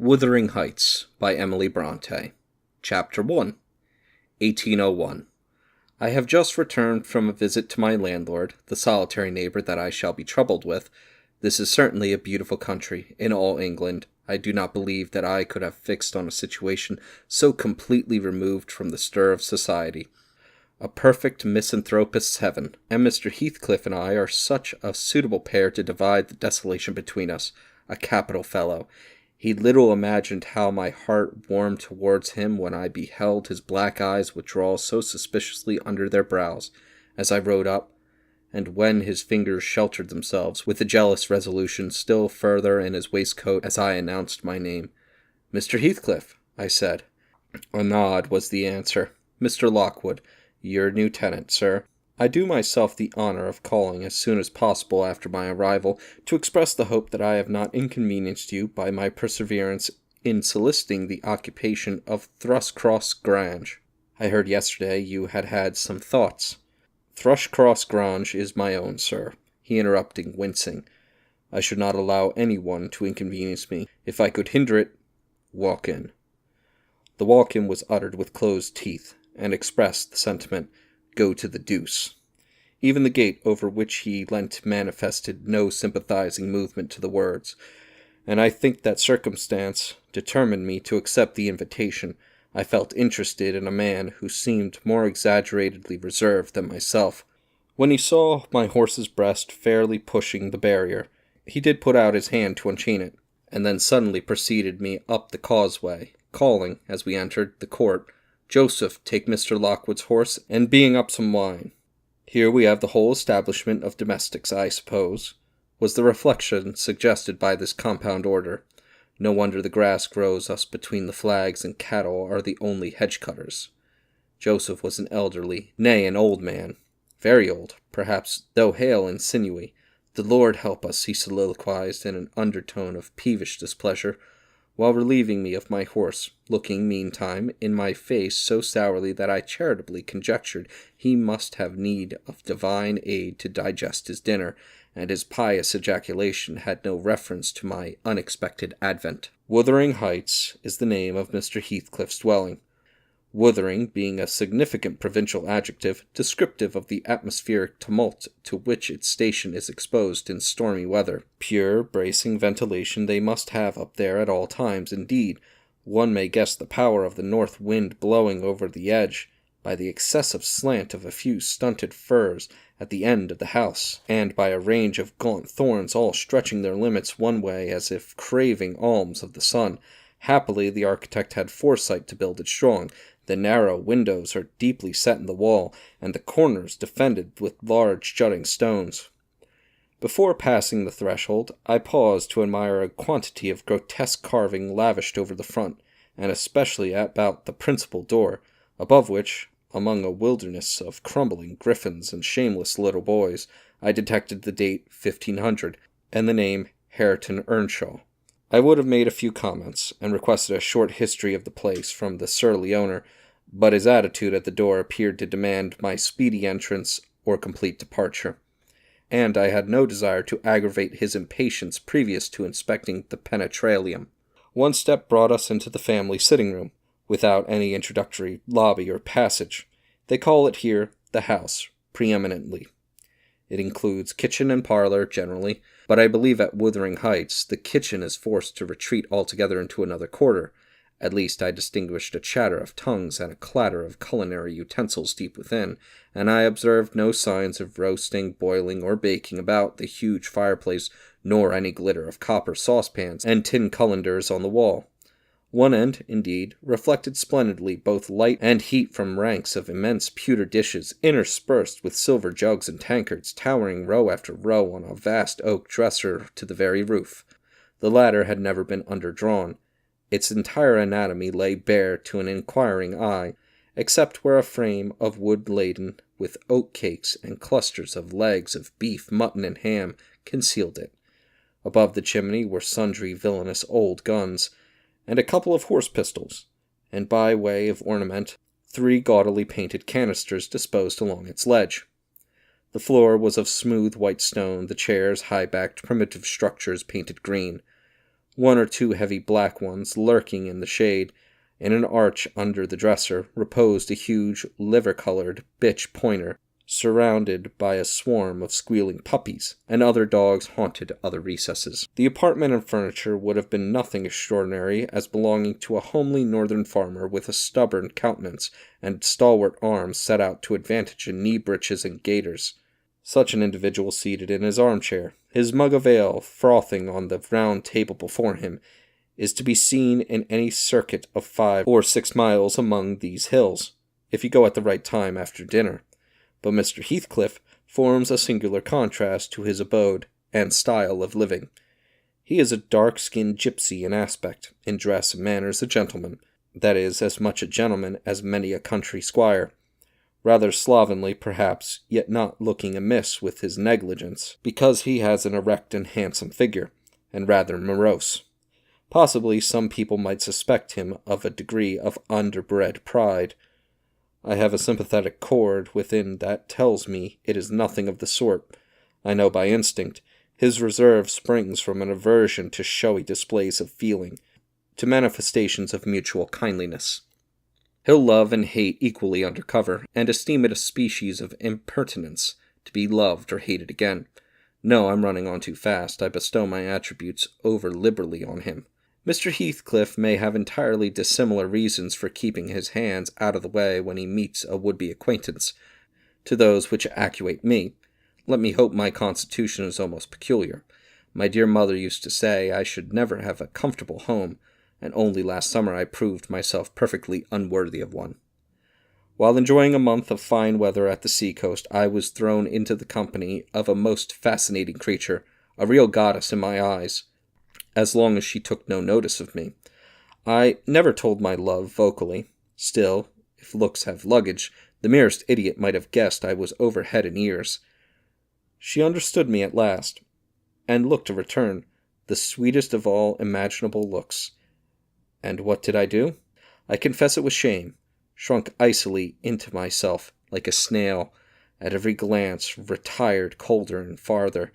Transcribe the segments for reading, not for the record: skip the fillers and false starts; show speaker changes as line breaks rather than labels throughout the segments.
Wuthering Heights by Emily Brontë. Chapter 1. 1801. I have just returned from a visit to my landlord, the solitary neighbor that I shall be troubled with. This is certainly a beautiful country. In all England, I do not believe that I could have fixed on a situation so completely removed from the stir of society. A perfect misanthropist's heaven, and Mr. Heathcliff and I are such a suitable pair to divide the desolation between us. A capital fellow. He little imagined how my heart warmed towards him when I beheld his black eyes withdraw so suspiciously under their brows, as I rode up, and when his fingers sheltered themselves with a jealous resolution still further in his waistcoat as I announced my name. "Mr. Heathcliff," I said. A nod was the answer. "Mr. Lockwood, your new tenant, sir. I do myself the honor of calling as soon as possible after my arrival, to express the hope that I have not inconvenienced you by my perseverance in soliciting the occupation of Thrushcross Grange. I heard yesterday you had had some thoughts." "Thrushcross Grange is my own, sir," he interrupted, wincing. "I should not allow any one to inconvenience me. If I could hinder it, walk in." The walk-in was uttered with closed teeth, and expressed the sentiment, "Go to the deuce." Even the gate over which he leant manifested no sympathizing movement to the words, and I think that circumstance determined me to accept the invitation. I felt interested in a man who seemed more exaggeratedly reserved than myself. When he saw my horse's breast fairly pushing the barrier, he did put out his hand to unchain it, and then suddenly preceded me up the causeway, calling, as we entered the court, "Joseph, take Mr. Lockwood's horse, and bring up some wine." "Here we have the whole establishment of domestics, I suppose," was the reflection suggested by this compound order. No wonder the grass grows us between the flags, and cattle are the only hedge-cutters. Joseph was an elderly, nay, an old man. Very old, perhaps, though hale and sinewy. "The Lord help us," he soliloquized in an undertone of peevish displeasure, while relieving me of my horse, looking, meantime, in my face so sourly that I charitably conjectured he must have need of divine aid to digest his dinner, and his pious ejaculation had no reference to my unexpected advent. Wuthering Heights is the name of Mr. Heathcliff's dwelling. Wuthering being a significant provincial adjective, descriptive of the atmospheric tumult to which its station is exposed in stormy weather. Pure, bracing ventilation they must have up there at all times. Indeed, one may guess the power of the north wind blowing over the edge by the excessive slant of a few stunted firs at the end of the house, and by a range of gaunt thorns all stretching their limits one way as if craving alms of the sun. Happily the architect had foresight to build it strong. The narrow windows are deeply set in the wall, and the corners defended with large jutting stones. Before passing the threshold, I paused to admire a quantity of grotesque carving lavished over the front, and especially about the principal door, above which, among a wilderness of crumbling griffins and shameless little boys, I detected the date 1500, and the name Hareton Earnshaw. I would have made a few comments, and requested a short history of the place from the surly owner, but his attitude at the door appeared to demand my speedy entrance or complete departure, and I had no desire to aggravate his impatience previous to inspecting the penetralium. One step brought us into the family sitting-room, without any introductory lobby or passage. They call it here the house, preeminently. It includes kitchen and parlor, generally, but I believe at Wuthering Heights the kitchen is forced to retreat altogether into another quarter. At least I distinguished a chatter of tongues and a clatter of culinary utensils deep within, and I observed no signs of roasting, boiling, or baking about the huge fireplace, nor any glitter of copper saucepans and tin cullenders on the wall. One end, indeed, reflected splendidly both light and heat from ranks of immense pewter dishes, interspersed with silver jugs and tankards, towering row after row on a vast oak dresser to the very roof. The latter had never been underdrawn. Its entire anatomy lay bare to an inquiring eye, except where a frame of wood laden with oat cakes and clusters of legs of beef, mutton, and ham concealed it. Above the chimney were sundry villainous old guns, and a couple of horse pistols, and by way of ornament, 3 gaudily painted canisters disposed along its ledge. The floor was of smooth white stone, the chairs high-backed primitive structures painted green. one or two heavy black ones lurking in the shade. In an arch under the dresser reposed a huge liver-colored bitch pointer, surrounded by a swarm of squealing puppies, and other dogs haunted other recesses. The apartment and furniture would have been nothing extraordinary, as belonging to a homely northern farmer with a stubborn countenance and stalwart arms set out to advantage in knee breeches and gaiters. Such an individual seated in his armchair, his mug of ale frothing on the round table before him, is to be seen in any circuit of 5 or 6 miles among these hills, if you go at the right time after dinner. But Mr. Heathcliff forms a singular contrast to his abode and style of living. He is a dark-skinned gypsy in aspect, in dress and manners a gentleman, that is, as much a gentleman as many a country squire, rather slovenly perhaps, yet not looking amiss with his negligence, because he has an erect and handsome figure, and rather morose. Possibly some people might suspect him of a degree of underbred pride. I have a sympathetic chord within that tells me it is nothing of the sort. I know by instinct his reserve springs from an aversion to showy displays of feeling, to manifestations of mutual kindliness. He'll love and hate equally under cover, and esteem it a species of impertinence to be loved or hated again. No, I'm running on too fast. I bestow my attributes over liberally on him. Mr. Heathcliff may have entirely dissimilar reasons for keeping his hands out of the way when he meets a would-be acquaintance, to those which actuate me. Let me hope my constitution is almost peculiar. My dear mother used to say I should never have a comfortable home, and only last summer I proved myself perfectly unworthy of one. While enjoying a month of fine weather at the sea-coast, I was thrown into the company of a most fascinating creature, a real goddess in my eyes, as long as she took no notice of me. I never told my love vocally. Still, if looks have luggage, the merest idiot might have guessed I was over head and ears. She understood me at last, and looked a return, the sweetest of all imaginable looks. And what did I do? I confess it with shame, shrunk icily into myself like a snail, at every glance retired colder and farther,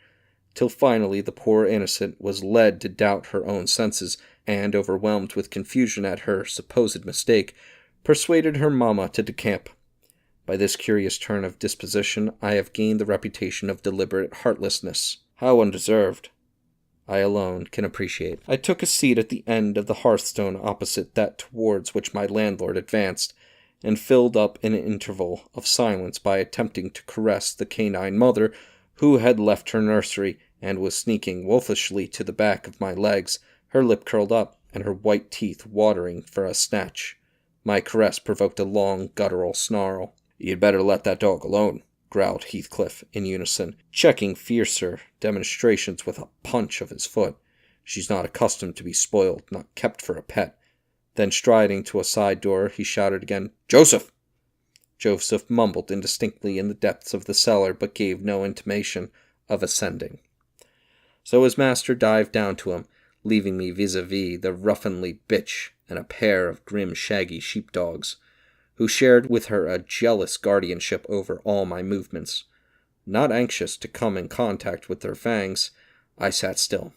till finally the poor innocent was led to doubt her own senses, and, overwhelmed with confusion at her supposed mistake, persuaded her mamma to decamp. By this curious turn of disposition I have gained the reputation of deliberate heartlessness. How undeserved, I alone can appreciate. I took a seat at the end of the hearthstone opposite that towards which my landlord advanced, and filled up an interval of silence by attempting to caress the canine mother, who had left her nursery and was sneaking wolfishly to the back of my legs, her lip curled up, and her white teeth watering for a snatch. My caress provoked a long, guttural snarl. "You'd better let that dog alone," growled Heathcliff in unison, checking fiercer demonstrations with a punch of his foot. "She's not accustomed to be spoiled, not kept for a pet." Then, striding to a side door, he shouted again, "Joseph!" Joseph mumbled indistinctly in the depths of the cellar, but gave no intimation of ascending. So his master dived down to him, leaving me vis-a-vis the ruffianly bitch and a pair of grim shaggy sheepdogs, who shared with her a jealous guardianship over all my movements. Not anxious to come in contact with their fangs, I sat still.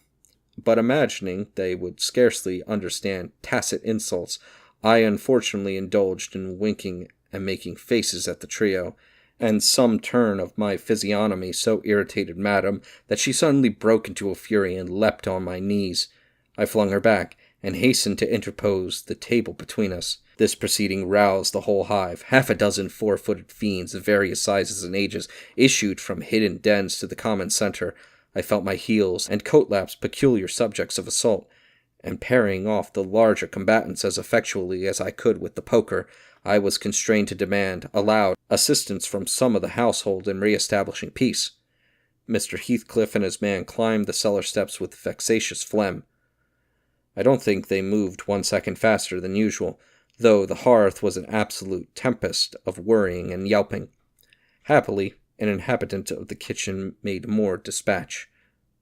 But imagining they would scarcely understand tacit insults, I unfortunately indulged in winking and making faces at the trio, and some turn of my physiognomy so irritated Madame that she suddenly broke into a fury and leapt on my knees. I flung her back, and hastened to interpose the table between us. This proceeding roused the whole hive. 6 4-footed fiends of various sizes and ages issued from hidden dens to the common center. I felt my heels and coat-laps peculiar subjects of assault, and parrying off the larger combatants as effectually as I could with the poker, I was constrained to demand, aloud, assistance from some of the household in re-establishing peace. Mr. Heathcliff and his man climbed the cellar steps with vexatious phlegm. I don't think they moved 1 second faster than usual, though the hearth was an absolute tempest of worrying and yelping. Happily, an inhabitant of the kitchen made more dispatch.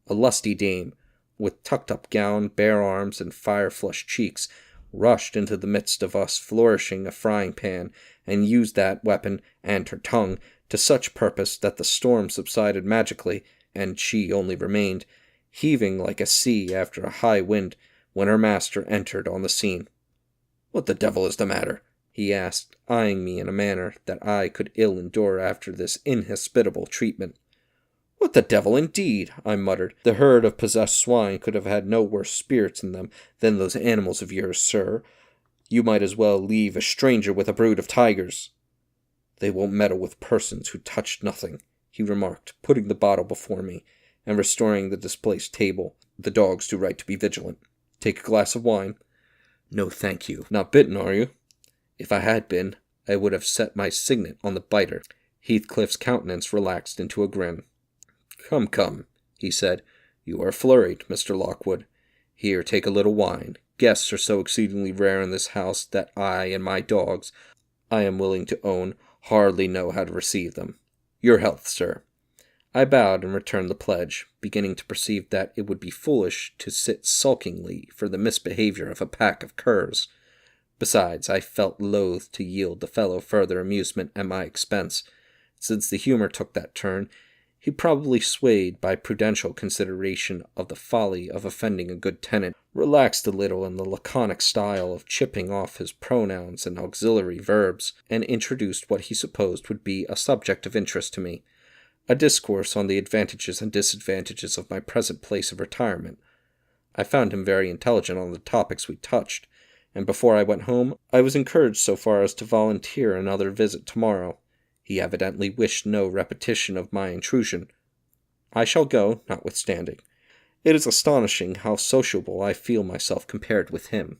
A lusty dame, with tucked-up gown, bare arms, and fire-flushed cheeks, rushed into the midst of us flourishing a frying-pan, and used that weapon and her tongue to such purpose that the storm subsided magically, and she only remained, heaving like a sea after a high wind, when her master entered on the scene. "What the devil is the matter?" he asked, eyeing me in a manner that I could ill endure after this inhospitable treatment. "What the devil, indeed?" I muttered. "The herd of possessed swine could have had no worse spirits in them than those animals of yours, sir. You might as well leave a stranger with a brood of tigers." "They won't meddle with persons who touch nothing," he remarked, putting the bottle before me, and restoring the displaced table. "The dogs do right to be vigilant. Take a glass of wine?" "No, thank you. Not bitten, are you?" "If I had been, I would have set my signet on the biter." Heathcliff's countenance relaxed into a grin. "Come, come," he said. "You are flurried, Mr. Lockwood. Here, take a little wine. Guests are so exceedingly rare in this house that I and my dogs, I am willing to own, hardly know how to receive them. Your health, sir." I bowed and returned the pledge, beginning to perceive that it would be foolish to sit sulkingly for the misbehavior of a pack of curs. Besides, I felt loath to yield the fellow further amusement at my expense. Since the humor took that turn, he probably swayed by prudential consideration of the folly of offending a good tenant, relaxed a little in the laconic style of chipping off his pronouns and auxiliary verbs, and introduced what he supposed would be a subject of interest to me, a discourse on the advantages and disadvantages of my present place of retirement. I found him very intelligent on the topics we touched, and before I went home, I was encouraged so far as to volunteer another visit tomorrow. He evidently wished no repetition of my intrusion. I shall go, notwithstanding. It is astonishing how sociable I feel myself compared with him.